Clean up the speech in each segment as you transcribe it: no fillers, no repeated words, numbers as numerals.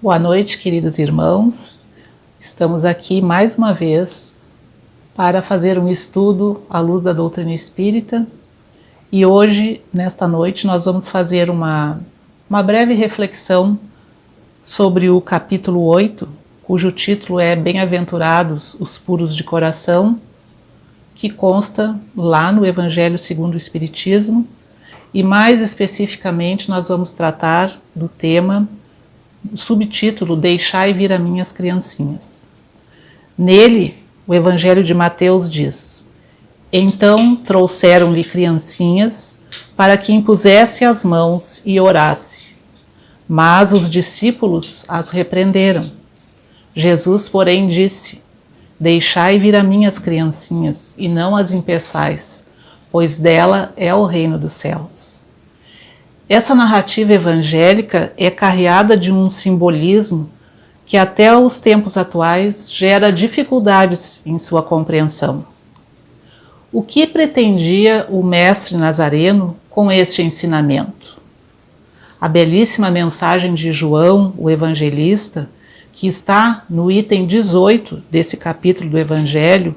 Boa noite, queridos irmãos. Estamos aqui mais uma vez para fazer um estudo à luz da doutrina espírita e hoje, nesta noite, nós vamos fazer uma breve reflexão sobre o capítulo 8, cujo título é Bem-aventurados os puros de coração, que consta lá no Evangelho segundo o Espiritismo, e mais especificamente nós vamos tratar do tema, o subtítulo Deixai vir a minhas criancinhas. Nele, o Evangelho de Mateus diz: Então trouxeram-lhe criancinhas para que impusesse as mãos e orasse. Mas os discípulos as repreenderam. Jesus, porém, disse: Deixai vir a minhas criancinhas e não as impeçais, pois dela é o reino dos céus. Essa narrativa evangélica é carreada de um simbolismo que até os tempos atuais gera dificuldades em sua compreensão. O que pretendia o mestre Nazareno com este ensinamento? A belíssima mensagem de João, o evangelista, que está no item 18 desse capítulo do Evangelho,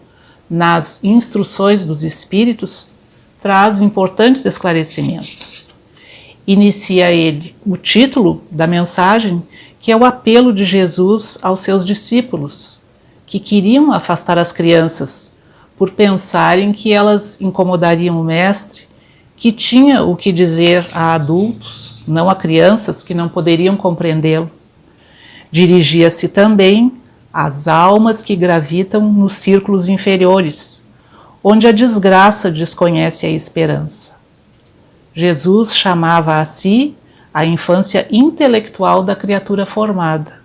nas instruções dos Espíritos, traz importantes esclarecimentos. Inicia ele o título da mensagem, que é o apelo de Jesus aos seus discípulos, que queriam afastar as crianças, por pensarem que elas incomodariam o mestre, que tinha o que dizer a adultos, não a crianças que não poderiam compreendê-lo. Dirigia-se também às almas que gravitam nos círculos inferiores, onde a desgraça desconhece a esperança. Jesus chamava a si a infância intelectual da criatura formada,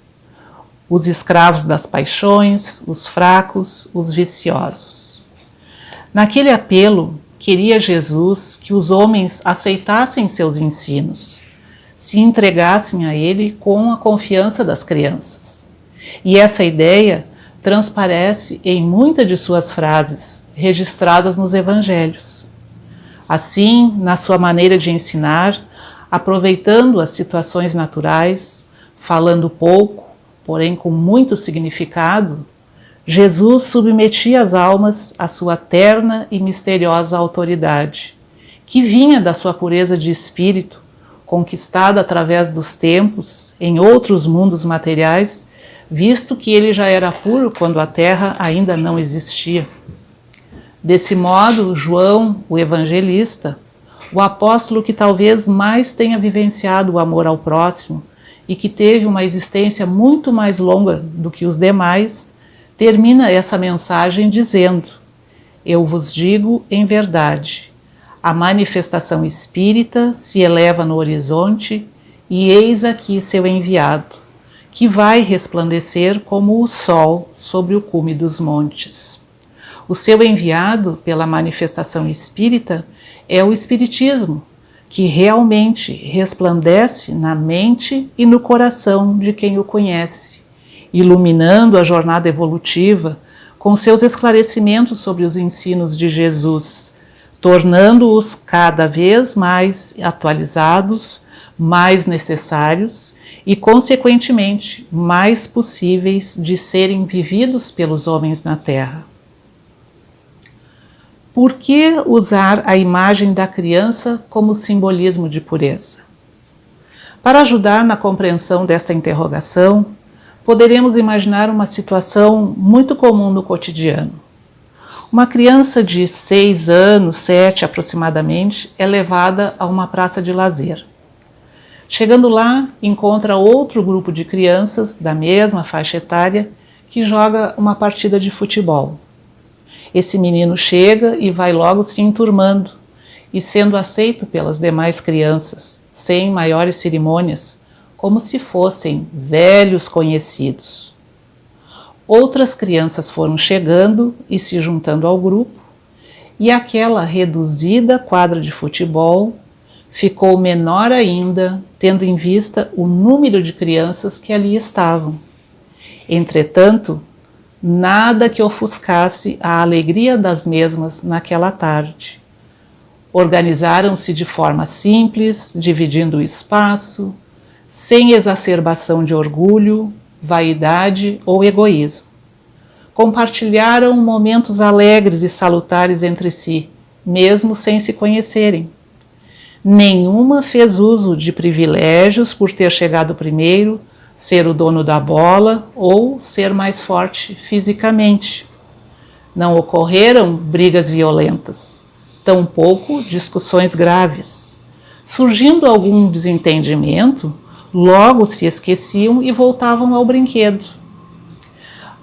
os escravos das paixões, os fracos, os viciosos. Naquele apelo, queria Jesus que os homens aceitassem seus ensinos, se entregassem a ele com a confiança das crianças. E essa ideia transparece em muitas de suas frases, registradas nos evangelhos. Assim, na sua maneira de ensinar, aproveitando as situações naturais, falando pouco, porém com muito significado, Jesus submetia as almas à sua terna e misteriosa autoridade, que vinha da sua pureza de espírito, conquistada através dos tempos, em outros mundos materiais, visto que ele já era puro quando a Terra ainda não existia. Desse modo, João, o evangelista, o apóstolo que talvez mais tenha vivenciado o amor ao próximo e que teve uma existência muito mais longa do que os demais, termina essa mensagem dizendo: Eu vos digo em verdade, a manifestação espírita se eleva no horizonte e eis aqui seu enviado, que vai resplandecer como o sol sobre o cume dos montes. O seu enviado pela manifestação espírita é o Espiritismo, que realmente resplandece na mente e no coração de quem o conhece, iluminando a jornada evolutiva com seus esclarecimentos sobre os ensinos de Jesus, tornando-os cada vez mais atualizados, mais necessários e, consequentemente, mais possíveis de serem vividos pelos homens na Terra. Por que usar a imagem da criança como simbolismo de pureza? Para ajudar na compreensão desta interrogação, poderemos imaginar uma situação muito comum no cotidiano. Uma criança de 6 anos, 7 aproximadamente, é levada a uma praça de lazer. Chegando lá, encontra outro grupo de crianças da mesma faixa etária que joga uma partida de futebol. Esse menino chega e vai logo se enturmando e sendo aceito pelas demais crianças, sem maiores cerimônias, como se fossem velhos conhecidos. Outras crianças foram chegando e se juntando ao grupo, e aquela reduzida quadra de futebol ficou menor ainda, tendo em vista o número de crianças que ali estavam. Entretanto, nada que ofuscasse a alegria das mesmas naquela tarde. Organizaram-se de forma simples, dividindo o espaço, sem exacerbação de orgulho, vaidade ou egoísmo. Compartilharam momentos alegres e salutares entre si, mesmo sem se conhecerem. Nenhuma fez uso de privilégios por ter chegado primeiro, ser o dono da bola ou ser mais forte fisicamente. Não ocorreram brigas violentas, tampouco discussões graves. Surgindo algum desentendimento, logo se esqueciam e voltavam ao brinquedo.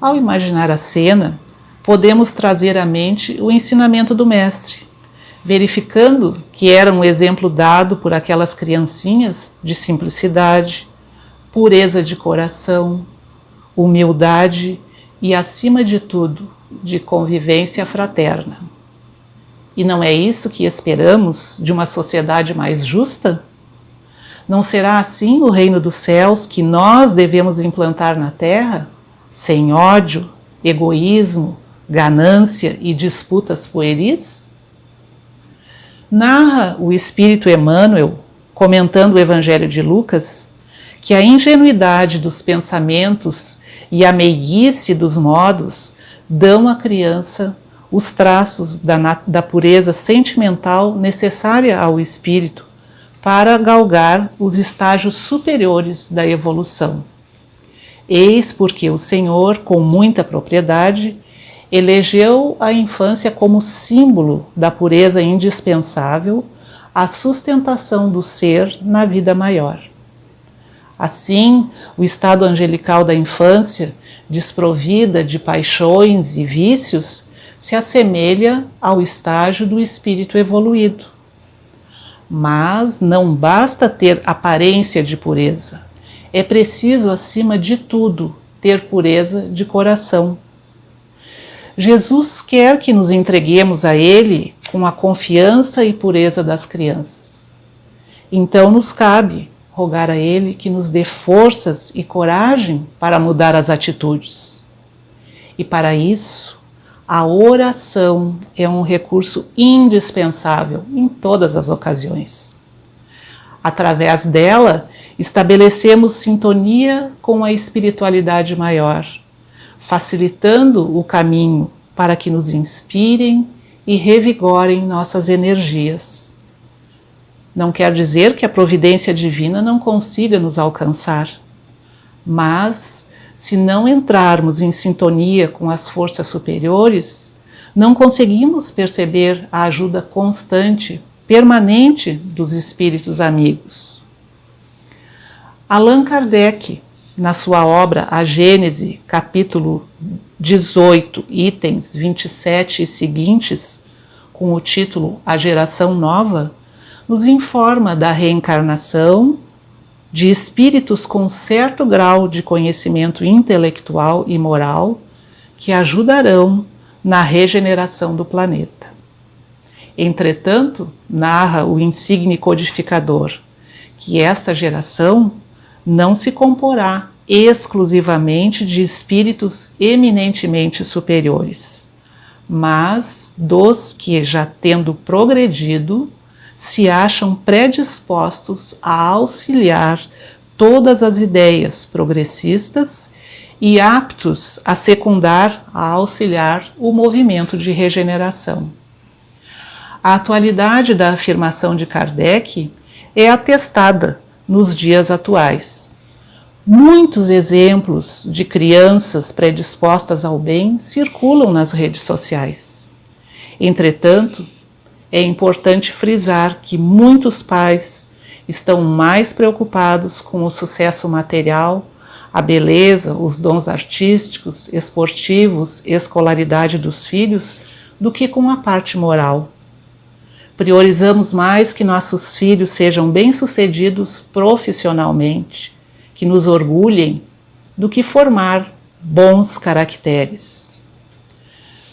Ao imaginar a cena, podemos trazer à mente o ensinamento do mestre, verificando que era um exemplo dado por aquelas criancinhas de simplicidade, pureza de coração, humildade e, acima de tudo, de convivência fraterna. E não é isso que esperamos de uma sociedade mais justa? Não será assim o reino dos céus que nós devemos implantar na terra, sem ódio, egoísmo, ganância e disputas pueris? Narra o Espírito Emmanuel, comentando o Evangelho de Lucas, que a ingenuidade dos pensamentos e a meiguice dos modos dão à criança os traços da pureza sentimental necessária ao espírito para galgar os estágios superiores da evolução. Eis porque o Senhor, com muita propriedade, elegeu a infância como símbolo da pureza indispensável à sustentação do ser na vida maior. Assim, o estado angelical da infância, desprovida de paixões e vícios, se assemelha ao estágio do espírito evoluído. Mas não basta ter aparência de pureza. É preciso, acima de tudo, ter pureza de coração. Jesus quer que nos entreguemos a Ele com a confiança e pureza das crianças. Então nos cabe rogar a Ele que nos dê forças e coragem para mudar as atitudes. E para isso, a oração é um recurso indispensável em todas as ocasiões. Através dela, estabelecemos sintonia com a espiritualidade maior, facilitando o caminho para que nos inspirem e revigorem nossas energias. Não quer dizer que a providência divina não consiga nos alcançar, mas se não entrarmos em sintonia com as forças superiores, não conseguimos perceber a ajuda constante, permanente dos espíritos amigos. Allan Kardec, na sua obra A Gênese, capítulo 18, itens 27 e seguintes, com o título A Geração Nova, nos informa da reencarnação de espíritos com certo grau de conhecimento intelectual e moral que ajudarão na regeneração do planeta. Entretanto, narra o insigne codificador que esta geração não se comporá exclusivamente de espíritos eminentemente superiores, mas dos que, já tendo progredido, se acham predispostos a auxiliar todas as ideias progressistas e aptos a secundar, a auxiliar o movimento de regeneração. A atualidade da afirmação de Kardec é atestada nos dias atuais. Muitos exemplos de crianças predispostas ao bem circulam nas redes sociais. Entretanto, é importante frisar que muitos pais estão mais preocupados com o sucesso material, a beleza, os dons artísticos, esportivos, escolaridade dos filhos, do que com a parte moral. Priorizamos mais que nossos filhos sejam bem-sucedidos profissionalmente, que nos orgulhem, do que formar bons caracteres.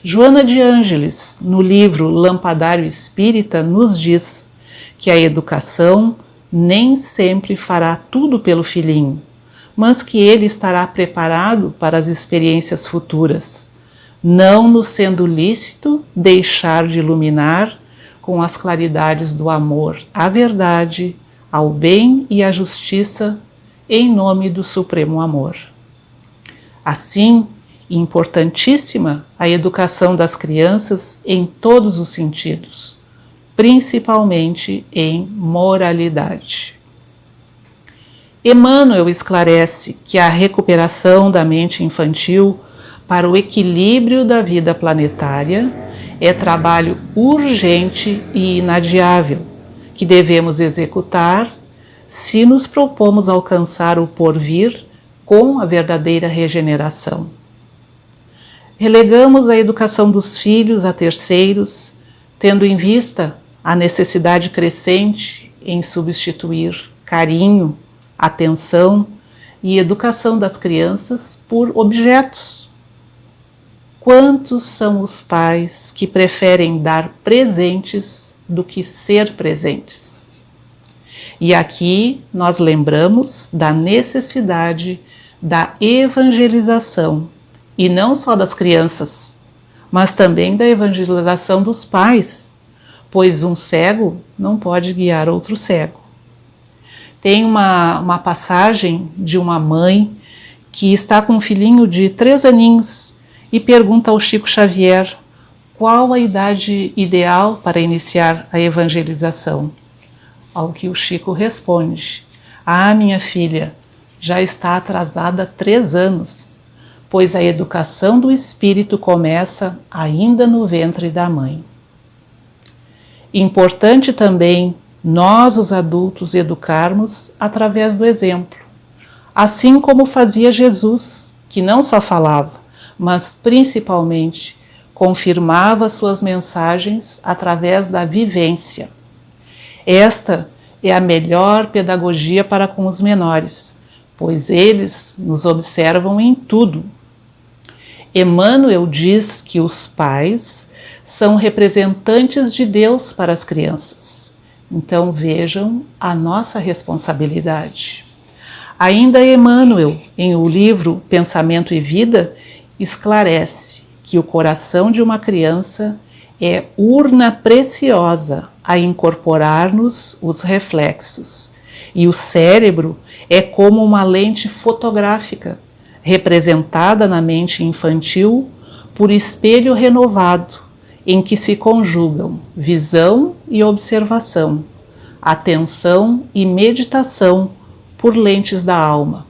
Joana de Ângeles, no livro Lampadário Espírita, nos diz que a educação nem sempre fará tudo pelo filhinho, mas que ele estará preparado para as experiências futuras, não nos sendo lícito deixar de iluminar com as claridades do amor à verdade, ao bem e à justiça em nome do Supremo Amor. Assim, importantíssima a educação das crianças em todos os sentidos, principalmente em moralidade. Emmanuel esclarece que a recuperação da mente infantil para o equilíbrio da vida planetária é trabalho urgente e inadiável, que devemos executar se nos propomos alcançar o porvir com a verdadeira regeneração. Relegamos a educação dos filhos a terceiros, tendo em vista a necessidade crescente em substituir carinho, atenção e educação das crianças por objetos. Quantos são os pais que preferem dar presentes do que ser presentes? E aqui nós lembramos da necessidade da evangelização, e não só das crianças, mas também da evangelização dos pais, pois um cego não pode guiar outro cego. Tem uma passagem de uma mãe que está com um filhinho de 3 aninhos e pergunta ao Chico Xavier qual a idade ideal para iniciar a evangelização. Ao que o Chico responde: "Ah, minha filha, já está atrasada 3 anos, pois a educação do espírito começa ainda no ventre da mãe." Importante também nós, os adultos, educarmos através do exemplo, assim como fazia Jesus, que não só falava, mas principalmente confirmava suas mensagens através da vivência. Esta é a melhor pedagogia para com os menores, pois eles nos observam em tudo. Emmanuel diz que os pais são representantes de Deus para as crianças. Então vejam a nossa responsabilidade. Ainda Emmanuel, em o livro Pensamento e Vida, esclarece que o coração de uma criança é urna preciosa a incorporar-nos os reflexos, e o cérebro é como uma lente fotográfica, representada na mente infantil por espelho renovado, em que se conjugam visão e observação, atenção e meditação por lentes da alma,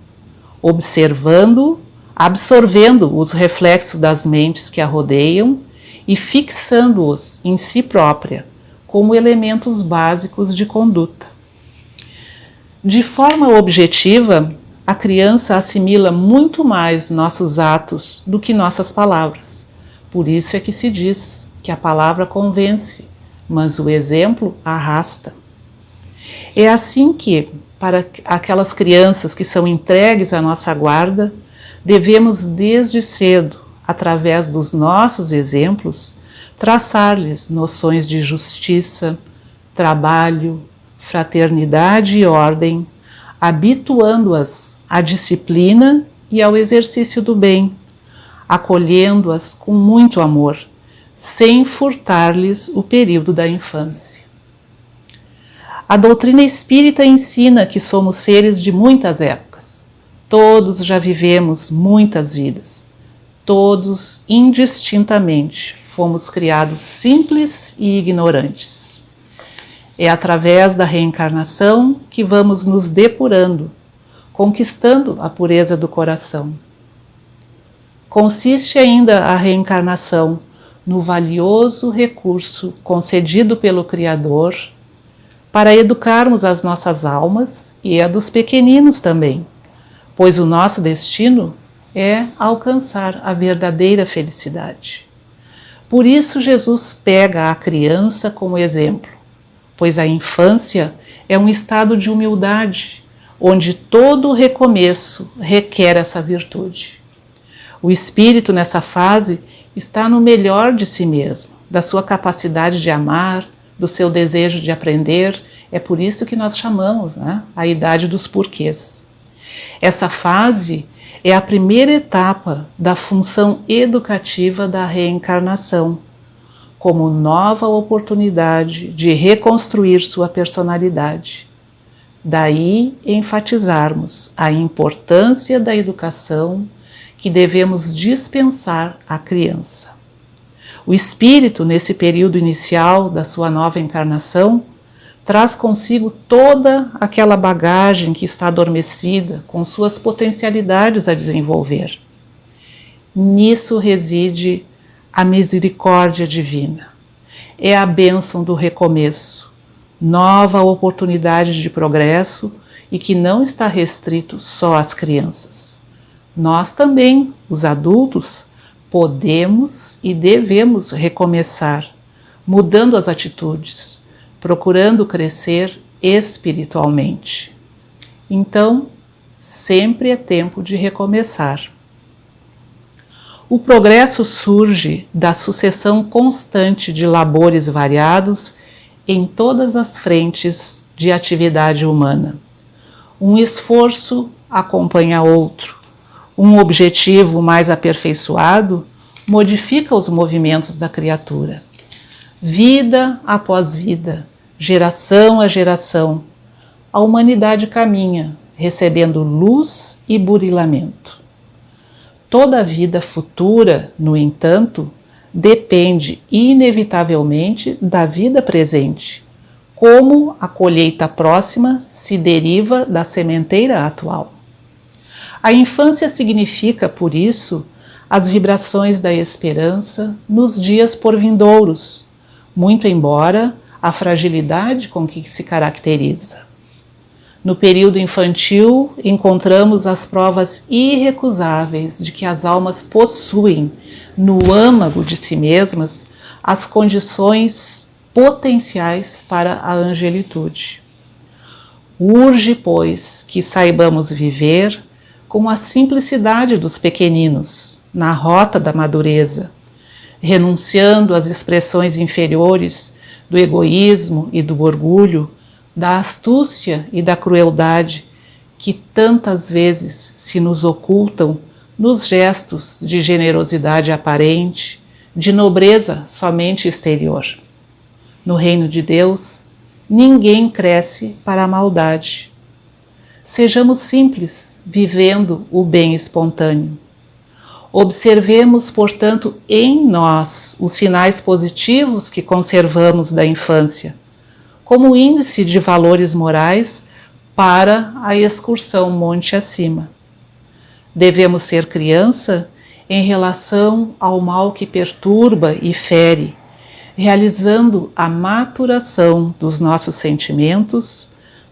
observando, absorvendo os reflexos das mentes que a rodeiam e fixando-os em si própria, como elementos básicos de conduta. De forma objetiva, a criança assimila muito mais nossos atos do que nossas palavras. Por isso é que se diz que a palavra convence, mas o exemplo arrasta. É assim que, para aquelas crianças que são entregues à nossa guarda, devemos desde cedo, através dos nossos exemplos, traçar-lhes noções de justiça, trabalho, fraternidade e ordem, habituando-as à disciplina e ao exercício do bem, acolhendo-as com muito amor, sem furtar-lhes o período da infância. A doutrina espírita ensina que somos seres de muitas épocas. Todos já vivemos muitas vidas. Todos, indistintamente, fomos criados simples e ignorantes. É através da reencarnação que vamos nos depurando, conquistando a pureza do coração. Consiste ainda a reencarnação no valioso recurso concedido pelo Criador para educarmos as nossas almas e a dos pequeninos também, pois o nosso destino é alcançar a verdadeira felicidade. Por isso Jesus pega a criança como exemplo, pois a infância é um estado de humildade, onde todo recomeço requer essa virtude. O espírito nessa fase está no melhor de si mesmo, da sua capacidade de amar, do seu desejo de aprender. É por isso que nós chamamos, a idade dos porquês. Essa fase é a primeira etapa da função educativa da reencarnação, como nova oportunidade de reconstruir sua personalidade. Daí enfatizarmos a importância da educação que devemos dispensar à criança. O espírito, nesse período inicial da sua nova encarnação, traz consigo toda aquela bagagem que está adormecida, com suas potencialidades a desenvolver. Nisso reside a misericórdia divina. É a bênção do recomeço, nova oportunidade de progresso e que não está restrito só às crianças. Nós também, os adultos, podemos e devemos recomeçar, mudando as atitudes, procurando crescer espiritualmente. Então, sempre é tempo de recomeçar. O progresso surge da sucessão constante de labores variados em todas as frentes de atividade humana. Um esforço acompanha outro. Um objetivo mais aperfeiçoado modifica os movimentos da criatura. Vida após vida, geração a geração, a humanidade caminha, recebendo luz e burilamento. Toda a vida futura, no entanto, depende inevitavelmente da vida presente, como a colheita próxima se deriva da sementeira atual. A infância significa, por isso, as vibrações da esperança nos dias por vindouros, muito embora a fragilidade com que se caracteriza. No período infantil, encontramos as provas irrecusáveis de que as almas possuem, no âmago de si mesmas, as condições potenciais para a angelitude. Urge, pois, que saibamos viver com a simplicidade dos pequeninos, na rota da madureza, renunciando às expressões inferiores do egoísmo e do orgulho, da astúcia e da crueldade que tantas vezes se nos ocultam nos gestos de generosidade aparente, de nobreza somente exterior. No reino de Deus, ninguém cresce para a maldade. Sejamos simples, vivendo o bem espontâneo. Observemos, portanto, em nós os sinais positivos que conservamos da infância, como índice de valores morais para a excursão monte acima. Devemos ser criança em relação ao mal que perturba e fere, realizando a maturação dos nossos sentimentos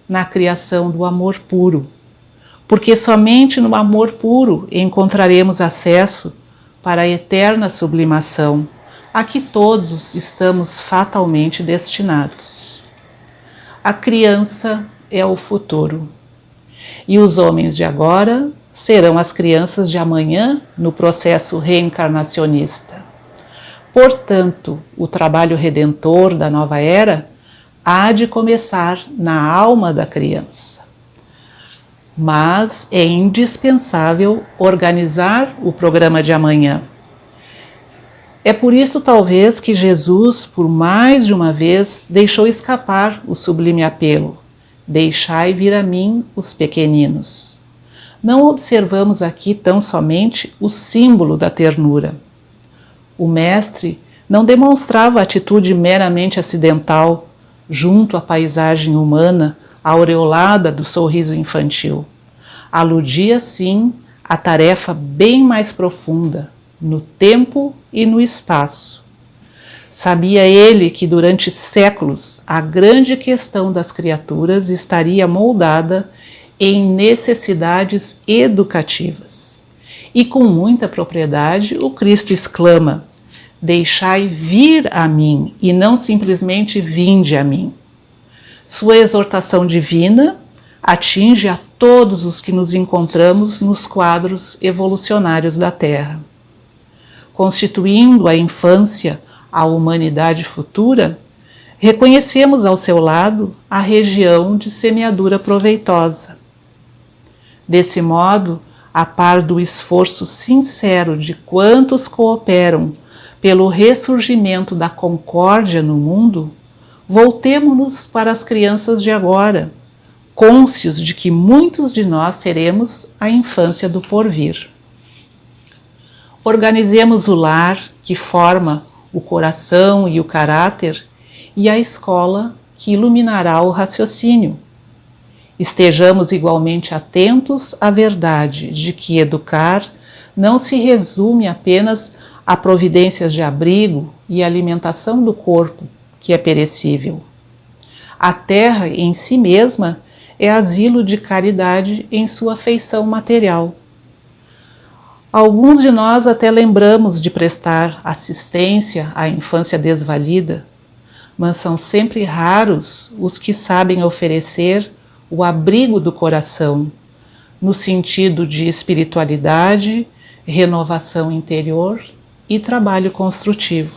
na criação do amor puro, porque somente no amor puro encontraremos acesso para a eterna sublimação, a que todos estamos fatalmente destinados. A criança é o futuro, e os homens de agora serão as crianças de amanhã no processo reencarnacionista. Portanto, o trabalho redentor da nova era há de começar na alma da criança. Mas é indispensável organizar o programa de amanhã. É por isso, talvez, que Jesus, por mais de uma vez, deixou escapar o sublime apelo: deixai vir a mim os pequeninos. Não observamos aqui tão somente o símbolo da ternura. O mestre não demonstrava atitude meramente acidental junto à paisagem humana aureolada do sorriso infantil. Aludia, sim, à tarefa bem mais profunda, no tempo e no espaço. Sabia ele que durante séculos a grande questão das criaturas estaria moldada em necessidades educativas. E com muita propriedade o Cristo exclama: deixai vir a mim, e não simplesmente vinde a mim. Sua exortação divina atinge a todos os que nos encontramos nos quadros evolucionários da Terra. Constituindo a infância a humanidade futura, reconhecemos ao seu lado a região de semeadura proveitosa. Desse modo, a par do esforço sincero de quantos cooperam pelo ressurgimento da concórdia no mundo, voltemo-nos para as crianças de agora, cônscios de que muitos de nós seremos a infância do porvir. Organizemos o lar que forma o coração e o caráter e a escola que iluminará o raciocínio. Estejamos igualmente atentos à verdade de que educar não se resume apenas a providências de abrigo e alimentação do corpo, que é perecível. A terra em si mesma é asilo de caridade em sua feição material. Alguns de nós até lembramos de prestar assistência à infância desvalida, mas são sempre raros os que sabem oferecer o abrigo do coração, no sentido de espiritualidade, renovação interior e trabalho construtivo.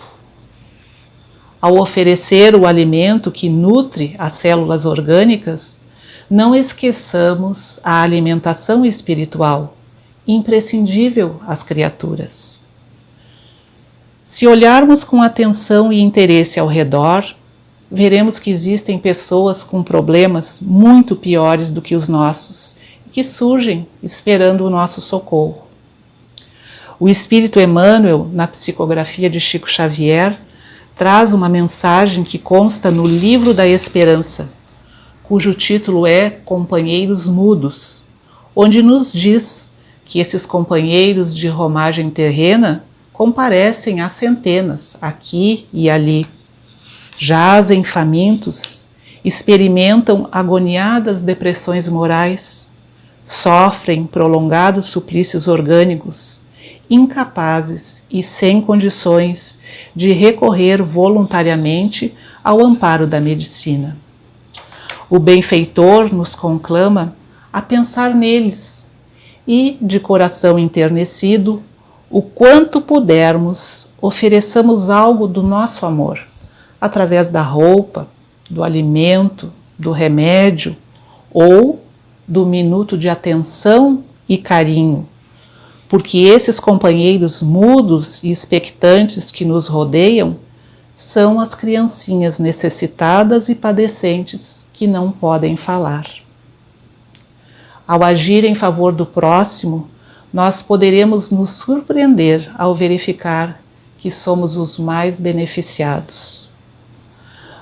Ao oferecer o alimento que nutre as células orgânicas, não esqueçamos a alimentação espiritual, imprescindível às criaturas. Se olharmos com atenção e interesse ao redor, veremos que existem pessoas com problemas muito piores do que os nossos, que surgem esperando o nosso socorro. O Espírito Emmanuel, na psicografia de Chico Xavier, traz uma mensagem que consta no Livro da Esperança, cujo título é Companheiros Mudos, onde nos diz que esses companheiros de romagem terrena comparecem a centenas, aqui e ali. Jazem famintos, experimentam agoniadas depressões morais, sofrem prolongados suplícios orgânicos, incapazes e sem condições de recorrer voluntariamente ao amparo da medicina. O benfeitor nos conclama a pensar neles e, de coração enternecido, o quanto pudermos, ofereçamos algo do nosso amor, através da roupa, do alimento, do remédio ou do minuto de atenção e carinho, porque esses companheiros mudos e expectantes que nos rodeiam são as criancinhas necessitadas e padecentes que não podem falar. Ao agir em favor do próximo, nós poderemos nos surpreender ao verificar que somos os mais beneficiados.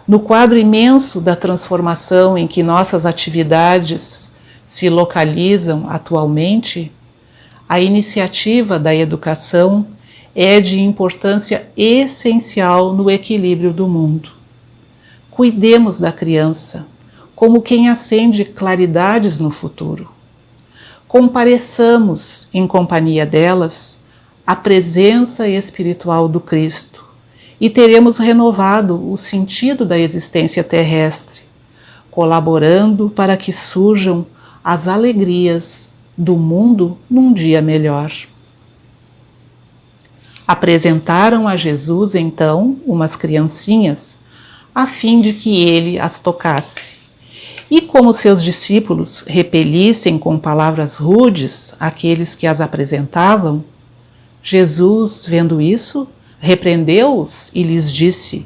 No quadro imenso da transformação em que nossas atividades se localizam atualmente, a iniciativa da educação é de importância essencial no equilíbrio do mundo. Cuidemos da criança como quem acende claridades no futuro. Compareçamos em companhia delas a presença espiritual do Cristo e teremos renovado o sentido da existência terrestre, colaborando para que surjam as alegrias do mundo num dia melhor. Apresentaram a Jesus, então, umas criancinhas, a fim de que ele as tocasse. E como seus discípulos repelissem com palavras rudes aqueles que as apresentavam, Jesus, vendo isso, repreendeu-os e lhes disse: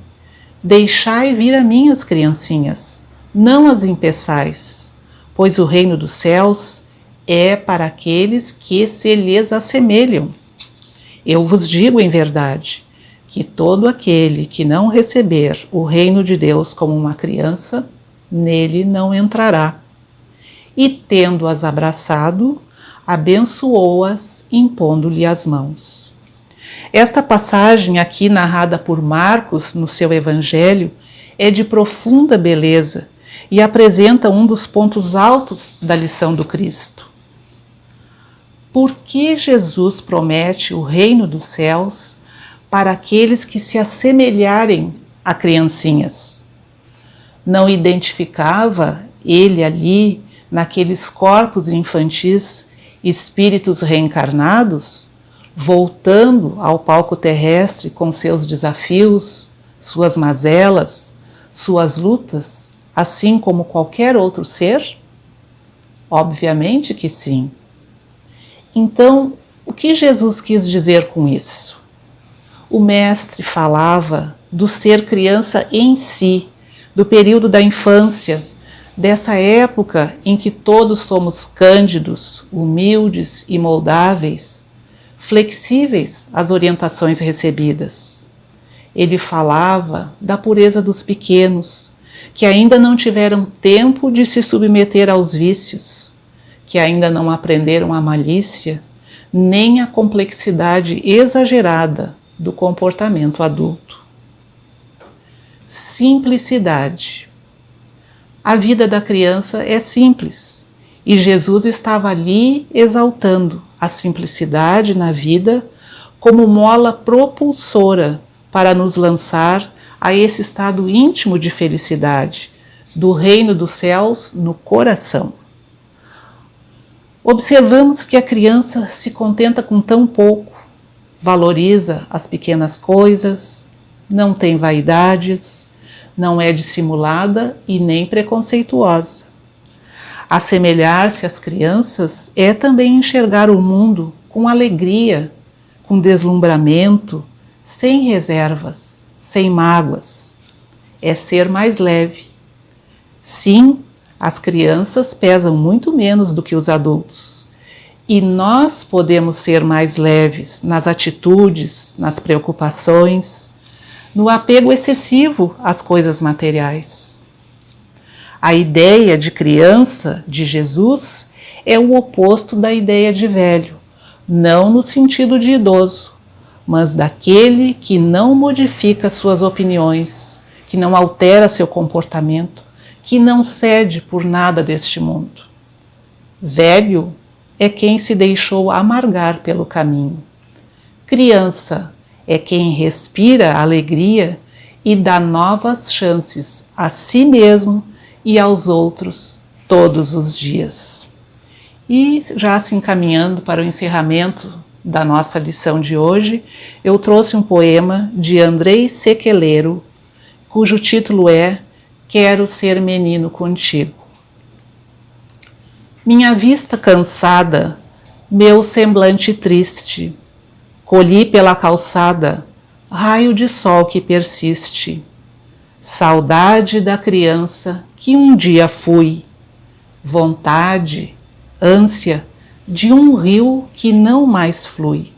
Deixai vir a mim as criancinhas, não as impeçais, pois o reino dos céus é para aqueles que se lhes assemelham. Eu vos digo em verdade, que todo aquele que não receber o reino de Deus como uma criança, nele não entrará. E tendo-as abraçado, abençoou-as, impondo-lhe as mãos. Esta passagem aqui narrada por Marcos no seu Evangelho é de profunda beleza e apresenta um dos pontos altos da lição do Cristo. Por que Jesus promete o reino dos céus para aqueles que se assemelharem a criancinhas? Não identificava ele ali, naqueles corpos infantis, espíritos reencarnados, voltando ao palco terrestre com seus desafios, suas mazelas, suas lutas, assim como qualquer outro ser? Obviamente que sim. Então, o que Jesus quis dizer com isso? O Mestre falava do ser criança em si, do período da infância, dessa época em que todos somos cândidos, humildes e moldáveis, flexíveis às orientações recebidas. Ele falava da pureza dos pequenos, que ainda não tiveram tempo de se submeter aos vícios, que ainda não aprenderam a malícia, nem a complexidade exagerada do comportamento adulto. Simplicidade. A vida da criança é simples, e Jesus estava ali exaltando a simplicidade na vida como mola propulsora para nos lançar a esse estado íntimo de felicidade, do reino dos céus no coração. Observamos que a criança se contenta com tão pouco, valoriza as pequenas coisas, não tem vaidades, não é dissimulada e nem preconceituosa. Assemelhar-se às crianças é também enxergar o mundo com alegria, com deslumbramento, sem reservas, sem mágoas. É ser mais leve. Sim, as crianças pesam muito menos do que os adultos. E nós podemos ser mais leves nas atitudes, nas preocupações, no apego excessivo às coisas materiais. A ideia de criança de Jesus é o oposto da ideia de velho, não no sentido de idoso, mas daquele que não modifica suas opiniões, que não altera seu comportamento, que não cede por nada deste mundo. Velho é quem se deixou amargar pelo caminho. Criança é quem respira alegria e dá novas chances a si mesmo e aos outros todos os dias. E já se encaminhando para o encerramento da nossa lição de hoje, eu trouxe um poema de Andrei Sequeleiro, cujo título é Quero ser menino contigo. Minha vista cansada, meu semblante triste, colhi pela calçada raio de sol que persiste. Saudade da criança que um dia fui, vontade, ânsia de um rio que não mais flui.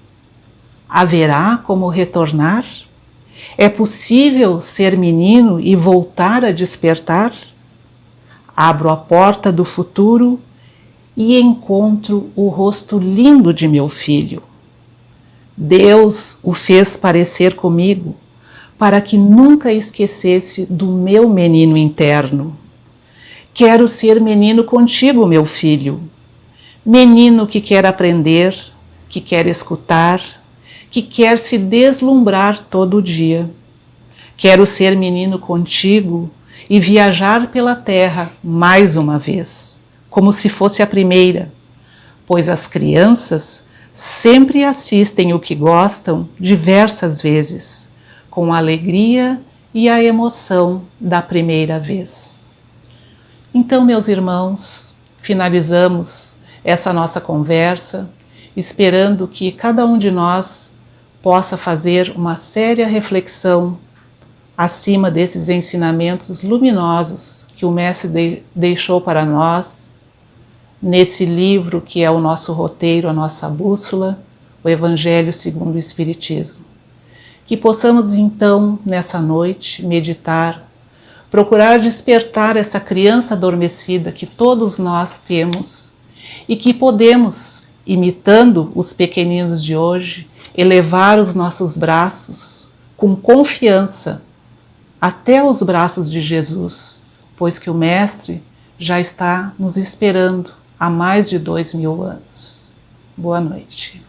Haverá como retornar? É possível ser menino e voltar a despertar? Abro a porta do futuro e encontro o rosto lindo de meu filho. Deus o fez parecer comigo para que nunca esquecesse do meu menino interno. Quero ser menino contigo, meu filho. Menino que quer aprender, que quer escutar, que quer se deslumbrar todo dia. Quero ser menino contigo e viajar pela terra mais uma vez, como se fosse a primeira, pois as crianças sempre assistem o que gostam diversas vezes, com a alegria e a emoção da primeira vez. Então, meus irmãos, finalizamos essa nossa conversa, esperando que cada um de nós possa fazer uma séria reflexão acima desses ensinamentos luminosos que o Mestre deixou para nós, nesse livro que é o nosso roteiro, a nossa bússola, o Evangelho segundo o Espiritismo. Que possamos então, nessa noite, meditar, procurar despertar essa criança adormecida que todos nós temos e que podemos, imitando os pequeninos de hoje, elevar os nossos braços com confiança até os braços de Jesus, pois que o Mestre já está nos esperando há mais de 2000 anos. Boa noite.